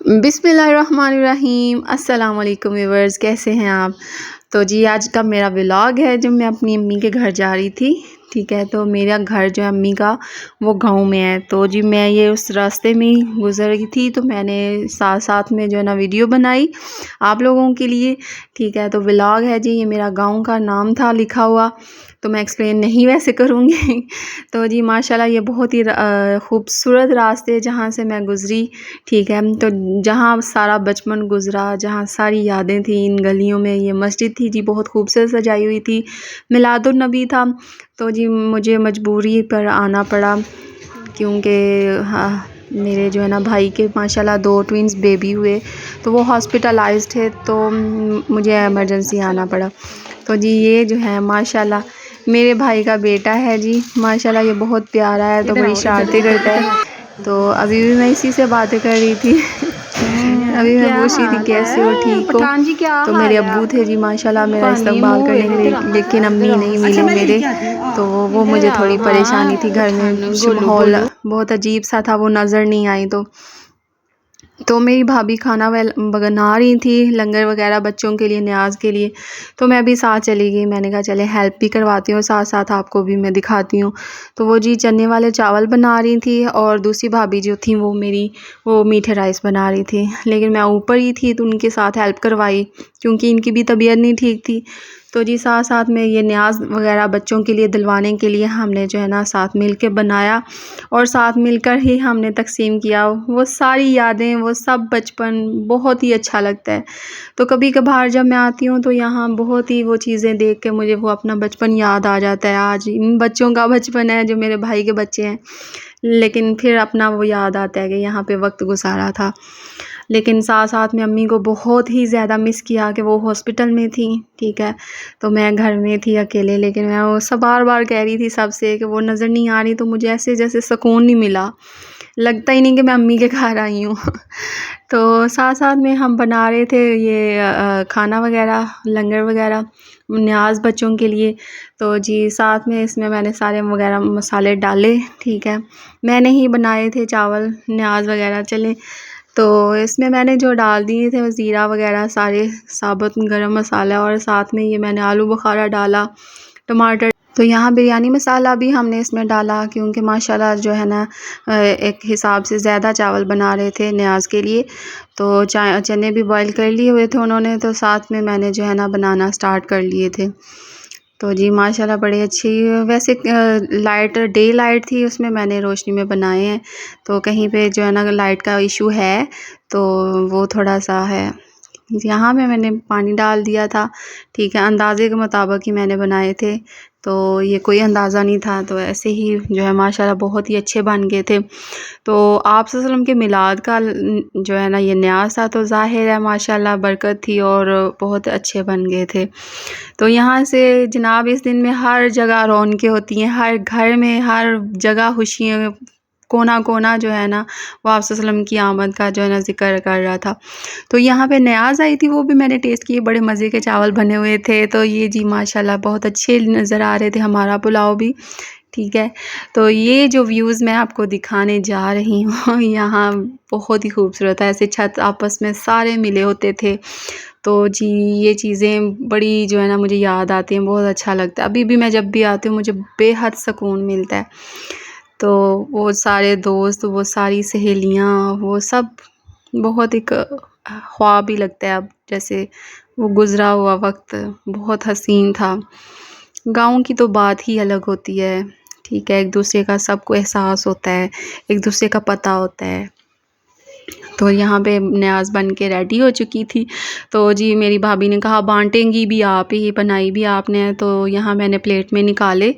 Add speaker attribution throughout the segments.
Speaker 1: बिस्मिल्लाहिर्रहमानिर्रहीम। अस्सलाम वालेकुम व्यूअर्स, कैसे हैं आप। तो जी आज का मेरा व्लॉग है जब मैं अपनी अम्मी के घर जा रही थी। ठीक है, तो मेरा घर जो है अम्मी का वो गांव में है। तो जी मैं ये उस रास्ते में ही गुज़र रही थी, तो मैंने साथ साथ में जो है ना वीडियो बनाई आप लोगों के लिए। ठीक है, तो व्लॉग है जी, ये मेरा गांव का नाम था लिखा हुआ, तो मैं एक्सप्लेन नहीं वैसे करूँगी। तो जी माशाल्लाह ये बहुत ही खूबसूरत रास्ते जहाँ से मैं गुज़री। ठीक है, तो जहाँ सारा बचपन गुज़रा, जहाँ सारी यादें थी, इन गलियों में ये मस्जिद थी जी, बहुत खूबसूरत सजाई हुई थी। मिलादुन नबी था, तो जी मुझे मजबूरी पर आना पड़ा क्योंकि हाँ मेरे जो है ना भाई के माशाल्लाह 2 ट्विंस बेबी हुए, तो वो हॉस्पिटलाइज्ड थे, तो मुझे एमरजेंसी आना पड़ा। तो जी ये जो है माशाल्लाह मेरे भाई का बेटा है जी, माशाल्लाह ये बहुत प्यारा है, तो बड़ी शरारतें करता है। तो अभी भी मैं इसी से बातें कर रही थी। अभी मैं पूछ रही थी कैसे हो, ठीक हो। तो मेरे अब्बू थे जी माशाल्लाह मेरा इस्तकबाल करने के लिए, लेकिन अम्मी नहीं मिली मेरे, तो वो मुझे थोड़ी परेशानी थी घर में, माहौल बहुत अजीब सा था, वो नज़र नहीं आई। तो मेरी भाभी खाना बना रही थी, लंगर वगैरह बच्चों के लिए, न्याज के लिए, तो मैं भी साथ चली गई। मैंने कहा चले हेल्प भी करवाती हूँ, साथ साथ आपको भी मैं दिखाती हूँ। तो वो जी चने वाले चावल बना रही थी, और दूसरी भाभी जो थी वो मेरी वो मीठे राइस बना रही थी, लेकिन मैं ऊपर ही थी तो उनके साथ हेल्प करवाई क्योंकि इनकी भी तबीयत नहीं ठीक थी। तो जी साथ साथ में ये न्याज वगैरह बच्चों के लिए दिलवाने के लिए हमने जो है ना साथ मिल के बनाया, और साथ मिलकर ही हमने तकसीम किया। वो सारी यादें, वो सब बचपन बहुत ही अच्छा लगता है। तो कभी कभार जब मैं आती हूँ तो यहाँ बहुत ही वो चीज़ें देख के मुझे वो अपना बचपन याद आ जाता है। आज इन बच्चों का बचपन है जो मेरे भाई के बच्चे हैं, लेकिन फिर अपना वो याद आता है कि यहाँ पे वक्त गुजारा था। लेकिन साथ साथ में अम्मी को बहुत ही ज़्यादा मिस किया कि वो हॉस्पिटल में थी। ठीक है, तो मैं घर में थी अकेले, लेकिन मैं वो सब बार बार कह रही थी सबसे कि वो नज़र नहीं आ रही, तो मुझे ऐसे जैसे सुकून नहीं मिला, लगता ही नहीं कि मैं अम्मी के घर आई हूँ। तो साथ साथ में हम बना रहे थे ये खाना वगैरह, लंगर वगैरह, न्याज बच्चों के लिए। तो जी साथ में इसमें मैंने सारे वगैरह मसाले डाले। ठीक है, मैंने ही बनाए थे चावल, न्याज वगैरह चले। तो इसमें मैंने जो डाल दिए थे वो ज़ीरा वगैरह, सारे साबुत गरम मसाला, और साथ में ये मैंने आलू बुखारा डाला, टमाटर। तो यहाँ बिरयानी मसाला भी हमने इसमें डाला क्योंकि माशाल्लाह जो है ना एक हिसाब से ज़्यादा चावल बना रहे थे न्याज के लिए। तो चने भी बॉईल कर लिए हुए थे उन्होंने, तो साथ में मैंने जो है ना बनाना स्टार्ट कर लिए थे। तो जी माशाल्लाह बड़ी अच्छी, वैसे लाइट डे लाइट थी, उसमें मैंने रोशनी में बनाए हैं। तो कहीं पे जो है ना लाइट का इशू है, तो वो थोड़ा सा है। यहाँ पे मैंने पानी डाल दिया था। ठीक है, अंदाज़े के मुताबिक ही मैंने बनाए थे, तो ये कोई अंदाज़ा नहीं था। तो ऐसे ही जो है माशाल्लाह बहुत ही अच्छे बन गए थे। तो आप सल्लल्लाहु अलैहि वसल्लम के मिलाद का जो है ना ये न्याज़ था, तो ज़ाहिर है माशाल्लाह बरकत थी और बहुत अच्छे बन गए थे। तो यहाँ से जनाब इस दिन में हर जगह रौनकें होती हैं, हर घर में हर जगह खुशियाँ, कोना कोना जो है ना वो आप सल्लल्लाहु अलैहि वसल्लम की आमद का जो है ना ज़िक्र कर रहा था। तो यहाँ पे न्याज़ आई थी, वो भी मैंने टेस्ट किए, बड़े मज़े के चावल बने हुए थे। तो ये जी माशाल्लाह बहुत अच्छे नज़र आ रहे थे, हमारा पुलाव भी। ठीक है, तो ये जो व्यूज़ मैं आपको दिखाने जा रही हूँ यहाँ बहुत ही खूबसूरत है, ऐसे छत आपस में सारे मिले होते थे। तो जी ये चीज़ें बड़ी जो है ना मुझे याद आती हैं, बहुत अच्छा लगता है। अभी भी मैं जब भी आती हूँ मुझे बेहद सुकून मिलता है। तो वो सारे दोस्त, वो सारी सहेलियाँ, वो सब बहुत एक ख्वाब ही लगता है अब, जैसे वो गुज़रा हुआ वक्त बहुत हसीन था। गाँव की तो बात ही अलग होती है। ठीक है, एक दूसरे का सबको एहसास होता है, एक दूसरे का पता होता है। तो यहाँ पे न्याज़ बन के रेडी हो चुकी थी। तो जी मेरी भाभी ने कहा बांटेंगी भी आप ही, बनाई भी आपने। तो यहाँ मैंने प्लेट में निकाले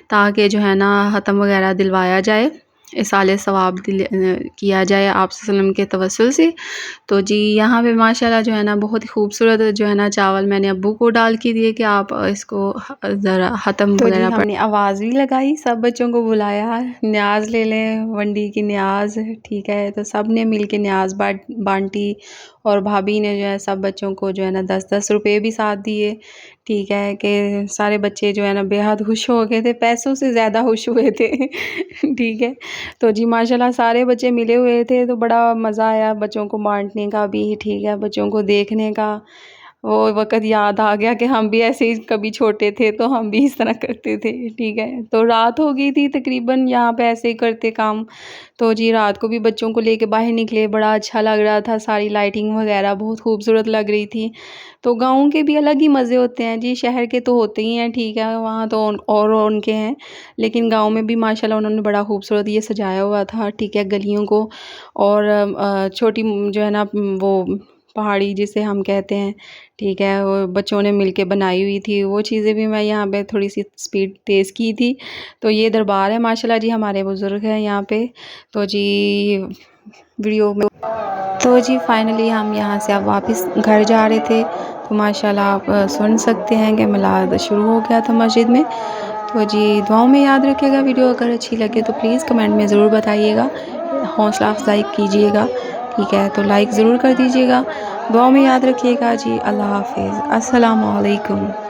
Speaker 1: ताकि जो है ना ख़त्म वगैरह दिलवाया जाए, इसाले सवाब किया जाए आप वसल्लम के तवस्सुल से। तो जी यहाँ पे माशाल्लाह जो है ना बहुत ही खूबसूरत जो है ना चावल मैंने अब्बू को डाल के दिए कि आप इसको ज़रा ख़त्म वगैरह। हमने आवाज़ भी लगाई, सब बच्चों को बुलाया, न्याज़ ले लें, वंडी की न्याज़। ठीक है, तो सब ने मिल के न्याज़ बांटी, और भाभी ने जो है सब बच्चों को जो है ना 10-10 रुपये भी साथ दिए। ठीक है कि सारे बच्चे जो है ना बेहद खुश हो गए थे, पैसों से ज़्यादा खुश हुए थे। ठीक है, तो जी माशाल्लाह सारे बच्चे मिले हुए थे तो बड़ा मज़ा आया बच्चों को बांटने का भी। ठीक है, बच्चों को देखने का वो वक़्त याद आ गया कि हम भी ऐसे ही कभी छोटे थे तो हम भी इस तरह करते थे। ठीक है, तो रात हो गई थी तकरीबन, यहाँ पे ऐसे ही करते काम। तो जी रात को भी बच्चों को लेके बाहर निकले, बड़ा अच्छा लग रहा था, सारी लाइटिंग वगैरह बहुत खूबसूरत लग रही थी। तो गाँव के भी अलग ही मज़े होते हैं जी, शहर के तो होते ही हैं। ठीक है, वहाँ तो और उनके हैं, लेकिन गाँव में भी माशाल्लाह उन्होंने बड़ा खूबसूरत ये सजाया हुआ था। ठीक है, गलियों को और छोटी जो है ना वो पहाड़ी जिसे हम कहते हैं। ठीक है, वो बच्चों ने मिलके बनाई हुई थी, वो चीज़ें भी मैं यहाँ पे थोड़ी सी स्पीड तेज़ की थी। तो ये दरबार है माशाल्लाह जी, हमारे बुज़ुर्ग हैं यहाँ पे। तो जी वीडियो में तो जी फाइनली हम यहाँ से अब वापस घर जा रहे थे। तो माशाल्लाह आप सुन सकते हैं कि मिलाद शुरू हो गया था मस्जिद में। तो जी दुआओं में याद रखिएगा। वीडियो अगर अच्छी लगे तो प्लीज़ कमेंट में ज़रूर बताइएगा, हौसला अफजाई कीजिएगा। ठीक है, तो लाइक ज़रूर कर दीजिएगा। दुआओं में याद रखिएगा जी। अल्लाह हाफ़िज़। अस्सलामु अलैकुम।